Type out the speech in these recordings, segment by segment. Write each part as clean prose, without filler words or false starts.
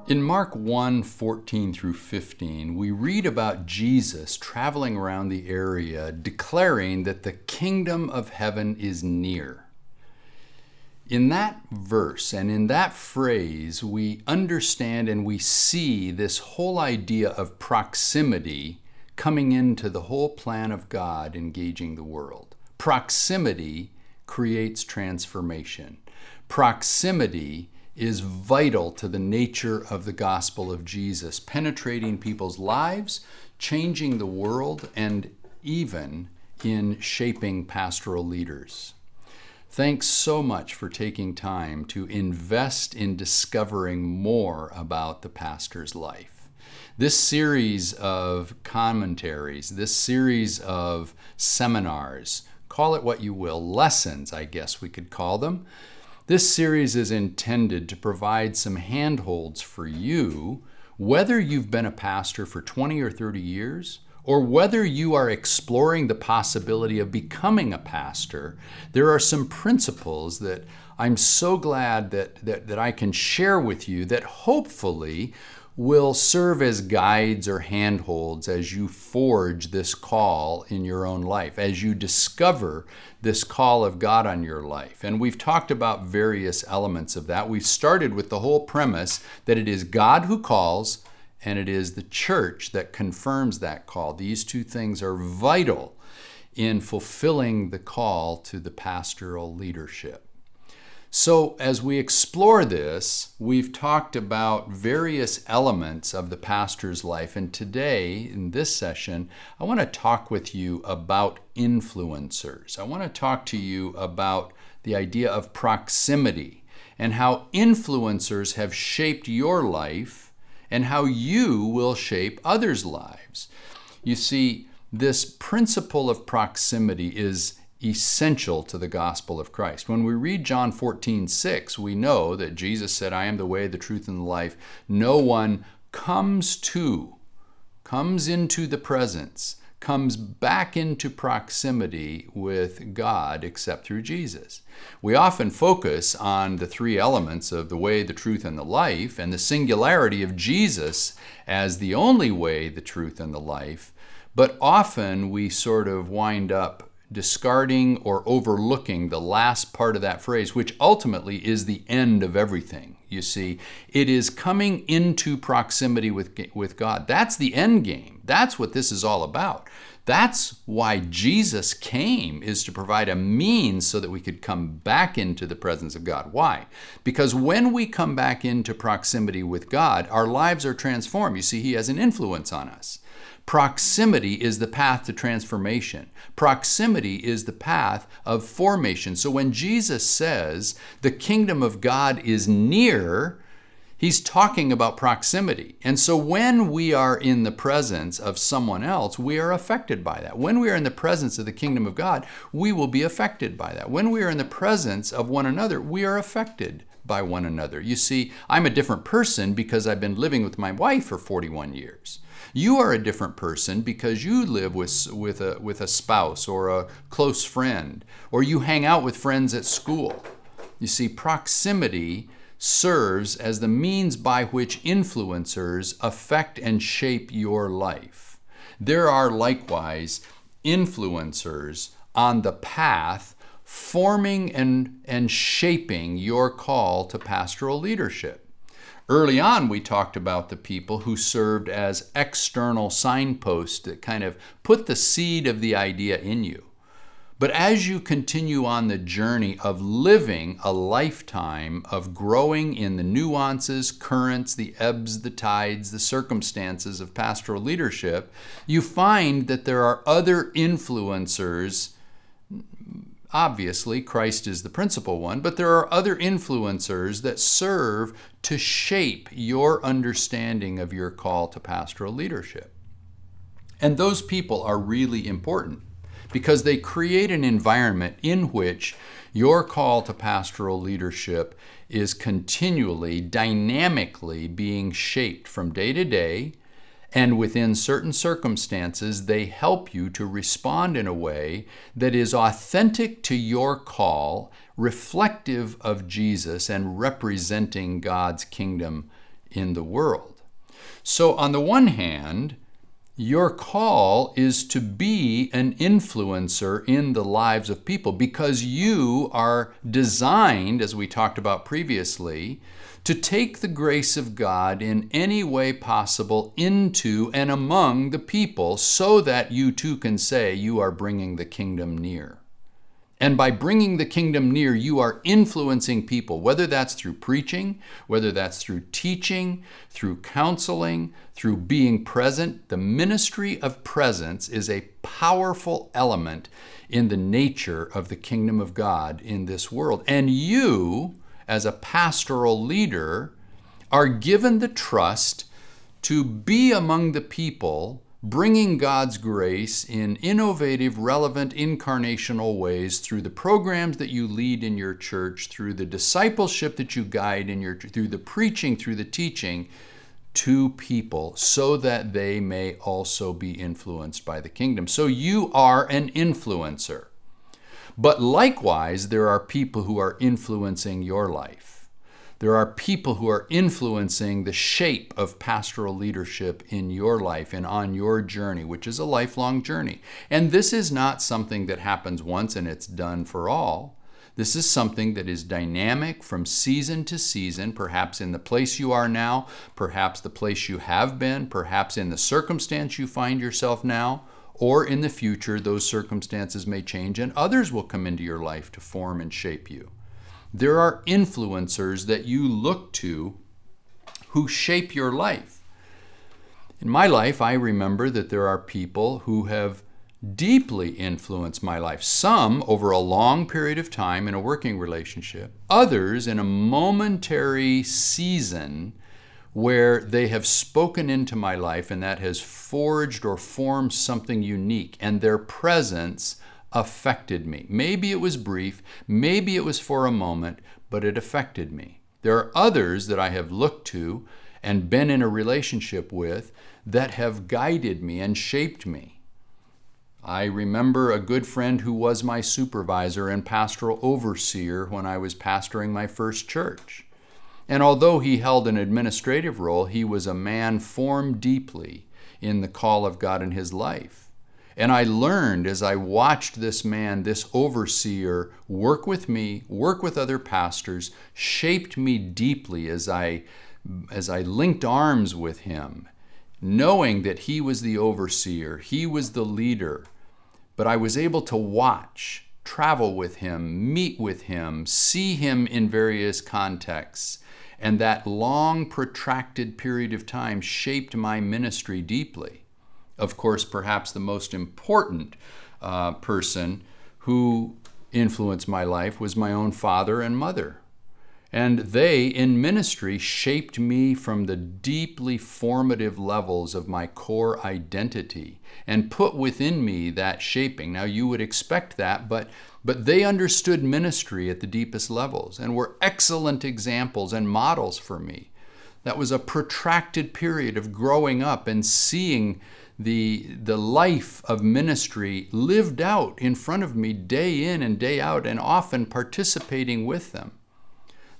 In Mark 1:14 through 15, we read about Jesus traveling around the area declaring that the kingdom of heaven is near. In that verse and in that phrase, we understand and we see this whole idea of proximity coming into the whole plan of God engaging the world. Proximity creates transformation. Proximity is vital to the nature of the gospel of Jesus, penetrating people's lives, changing the world, and even in shaping pastoral leaders. Thanks so much for taking time to invest in discovering more about the pastor's life. This series of commentaries, this series of seminars, call it what you will, lessons, I guess we could call them. This series is intended to provide some handholds for you, whether you've been a pastor for 20 or 30 years, or whether you are exploring the possibility of becoming a pastor. There are some principles that I'm so glad that I can share with you that hopefully will serve as guides or handholds as you forge this call in your own life, as you discover this call of God on your life. And we've talked about various elements of that. We've started with the whole premise that it is God who calls and it is the church that confirms that call. These two things are vital in fulfilling the call to the pastoral leadership. So as we explore this, we've talked about various elements of the pastor's life. And today, in this session, I want to talk with you about influencers. I want to talk to you about the idea of proximity and how influencers have shaped your life and how you will shape others' lives. You see, this principle of proximity is essential to the gospel of Christ. When we read John 14:6, we know that Jesus said, I am the way, the truth, and the life. No one comes into the presence, comes back into proximity with God except through Jesus. We often focus on the three elements of the way, the truth, and the life, and the singularity of Jesus as the only way, the truth, and the life. But often we sort of wind up discarding or overlooking the last part of that phrase, which ultimately is the end of everything. You see, it is coming into proximity with God. That's the end game. That's what this is all about. That's why Jesus came, is to provide a means so that we could come back into the presence of God. Why? Because when we come back into proximity with God, our lives are transformed. You see, He has an influence on us. Proximity is the path to transformation. Proximity is the path of formation. So when Jesus says the kingdom of God is near, He's talking about proximity. And so when we are in the presence of someone else, we are affected by that. When we are in the presence of the kingdom of God, we will be affected by that. When we are in the presence of one another, we are affected by one another. You see, I'm a different person because I've been living with my wife for 41 years. You are a different person because you live with a spouse or a close friend, or you hang out with friends at school. You see, proximity serves as the means by which influencers affect and shape your life. There are likewise influencers on the path forming and shaping your call to pastoral leadership. Early on, we talked about the people who served as external signposts that kind of put the seed of the idea in you. But as you continue on the journey of living a lifetime of growing in the nuances, currents, the ebbs, the tides, the circumstances of pastoral leadership, you find that there are other influencers. Obviously, Christ is the principal one, but there are other influencers that serve to shape your understanding of your call to pastoral leadership. And those people are really important because they create an environment in which your call to pastoral leadership is continually, dynamically being shaped from day to day. And within certain circumstances, they help you to respond in a way that is authentic to your call, reflective of Jesus, and representing God's kingdom in the world. So on the one hand, your call is to be an influencer in the lives of people because you are designed, as we talked about previously, to take the grace of God in any way possible into and among the people so that you too can say you are bringing the kingdom near. And by bringing the kingdom near, you are influencing people, whether that's through preaching, whether that's through teaching, through counseling, through being present. The ministry of presence is a powerful element in the nature of the kingdom of God in this world. And you, as a pastoral leader, are given the trust to be among the people, bringing God's grace in innovative, relevant, incarnational ways through the programs that you lead in your church, through the discipleship that you guide in your, through the preaching, through the teaching to people, so that they may also be influenced by the kingdom. So you are an influencer. But likewise, there are people who are influencing your life. There are people who are influencing the shape of pastoral leadership in your life and on your journey, which is a lifelong journey. And this is not something that happens once and it's done for all. This is something that is dynamic from season to season, perhaps in the place you are now, perhaps the place you have been, perhaps in the circumstance you find yourself now, or in the future those circumstances may change and others will come into your life to form and shape you. There are influencers that you look to who shape your life. In my life, I remember that there are people who have deeply influenced my life. Some over a long period of time in a working relationship, others in a momentary season where they have spoken into my life and that has forged or formed something unique, and their presence affected me. Maybe it was brief, maybe it was for a moment, but it affected me. There are others that I have looked to and been in a relationship with that have guided me and shaped me. I remember a good friend who was my supervisor and pastoral overseer when I was pastoring my first church. And although he held an administrative role, he was a man formed deeply in the call of God in his life. And I learned as I watched this man, this overseer, work with me, work with other pastors, shaped me deeply as I linked arms with him, knowing that he was the overseer, he was the leader. But I was able to watch, travel with him, meet with him, see him in various contexts. And that long, protracted period of time shaped my ministry deeply. Of course, perhaps the most important person who influenced my life was my own father and mother. And they, in ministry, shaped me from the deeply formative levels of my core identity and put within me that shaping. Now, you would expect that, but they understood ministry at the deepest levels and were excellent examples and models for me. That was a protracted period of growing up and seeing the life of ministry lived out in front of me day in and day out, and often participating with them.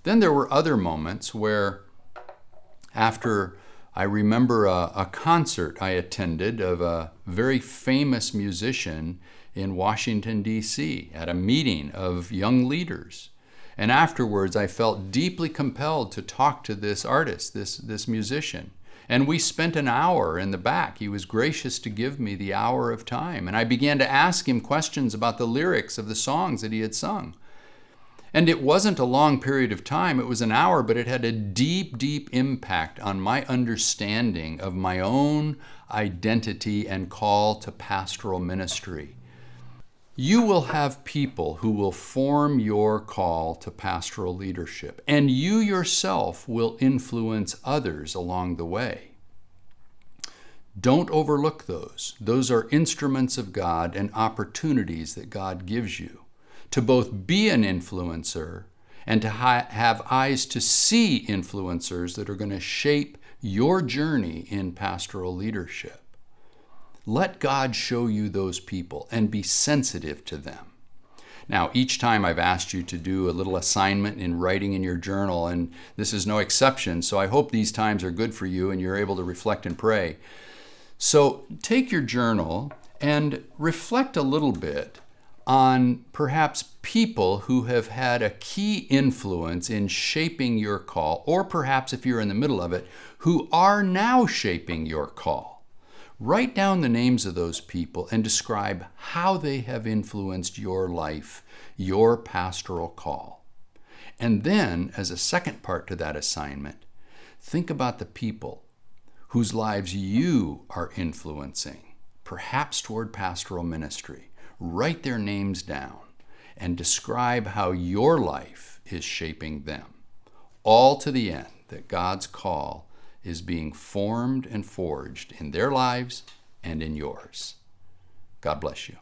Then there were other moments where, after I remember a concert I attended of a very famous musician in Washington, D.C., at a meeting of young leaders. And afterwards, I felt deeply compelled to talk to this artist, this musician. And we spent an hour in the back. He was gracious to give me the hour of time. And I began to ask him questions about the lyrics of the songs that he had sung. And it wasn't a long period of time. It was an hour, but it had a deep, deep impact on my understanding of my own identity and call to pastoral ministry. You will have people who will form your call to pastoral leadership, and you yourself will influence others along the way. Don't overlook those. Those are instruments of God and opportunities that God gives you to both be an influencer and to have eyes to see influencers that are going to shape your journey in pastoral leadership. Let God show you those people and be sensitive to them. Now, each time I've asked you to do a little assignment in writing in your journal, and this is no exception, so I hope these times are good for you and you're able to reflect and pray. So take your journal and reflect a little bit on perhaps people who have had a key influence in shaping your call, or perhaps if you're in the middle of it, who are now shaping your call. Write down the names of those people and describe how they have influenced your life, your pastoral call. And then, as a second part to that assignment, think about the people whose lives you are influencing, perhaps toward pastoral ministry. Write their names down and describe how your life is shaping them, all to the end that God's call is being formed and forged in their lives and in yours. God bless you.